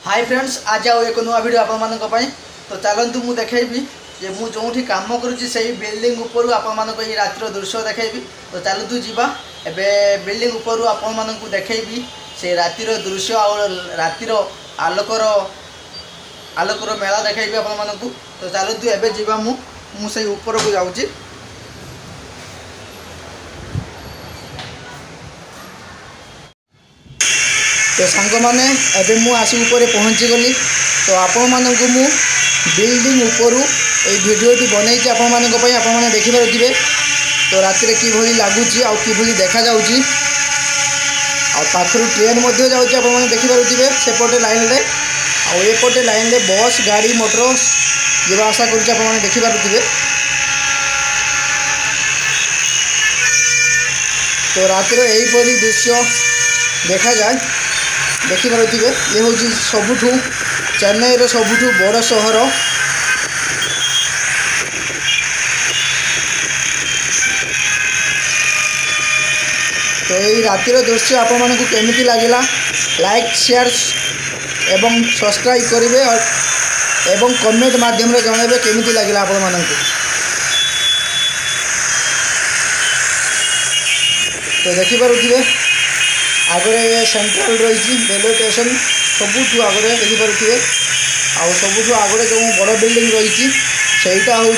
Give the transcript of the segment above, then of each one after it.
Hi friends, आज आओ एक नुआ वीडियो आपण मानक पई। तो चलतु मु देखैबी जे मु जोठी काम करूची सही बिल्डिंग ऊपर आपण मानक ई रातिर दृश्य देखैबी। तो चलतु जीवा एबे बिल्डिंग ऊपर आपण मानक देखैबी से रातिर दृश्य और रातिर आलोकर आलोकर मेला देखैबी आपण मानक। तो चलतु एबे जीवा मु सही ऊपर को जाउची। तो सांग मैंने एबे मु आसी ऊपर पहुँची गली। तो आपण मानक मु बिल्डिंग ऊपर ये भिडियोटी बनई आपण मानक पई आपण माने देखि पारुथिबे। तो राति रे कि भली लागुची आ कि भली देखा जाउची आ पाखरु ट्रेन मध्ये जाउची आपण माने देखि पारुथिबे। सेपटे लाइन रे आ एपटे लाइन रे बस गाड़ी मोटर जेबा आशा करूची आपण माने देखि पारुथिबे। तो राति रे एही परी दृश्य देखा जाए देखि पारुथिबे। ये हूँ सबुठू चेन्नई रो सबुठू बड़ सहर। तो यही रातिर दृश्य आपण मानकु केमिति लागिला लाइक शेयर एवं सब्सक्राइब करेंगे एवं कमेंट माध्यम रे जणाइबे केमिति लागिला आपण मानकु। तो देखि पारुथिबे आगे सेंट्रल रही रेलवे स्टेशन सबुठ आगे देखि पारुथिबे। आ सबुठ आगे जो बड़ बिल्डिंग रही सेटा हूँ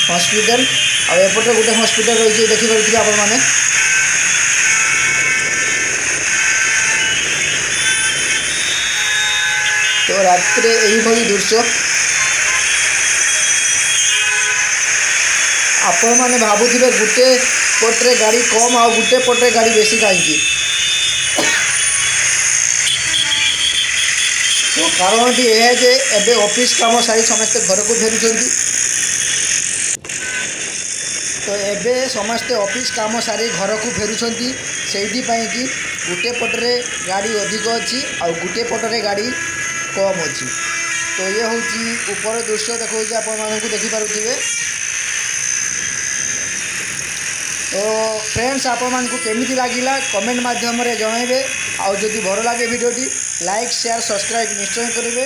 हॉस्पिटल आ एपटे गोटे हॉस्पिटल रही देखि पारुथिबे आपण माने। तो रात रे एही भली दृश्य आपण माने भाबुथिबे गुटे पटरे गाड़ी कम आ गुटे पटरे गाड़ी बेसी काहेकि। तो कारणटी यह जे एबे ऑफिस काम सारी समस्ते घर को फेरुछंती। तो एबे समस्ते ऑफिस काम सारी घर को फेरुछंती सेठी पई कि गुटे पटरे गाड़ी अधिक अछि आ गुटे पटरे गाड़ी कम अछि। तो ये होची ऊपर दृश्य देखो जे आपण मानकु देखि पारुथिबे। तो फ्रेंड्स आपण मानकु केमिति लागिला कमेंट माध्यम रे जणाइबे। आ जदि भल लागे वीडियोटी लाइक शेयर सब्सक्राइब निश्चय करेंगे।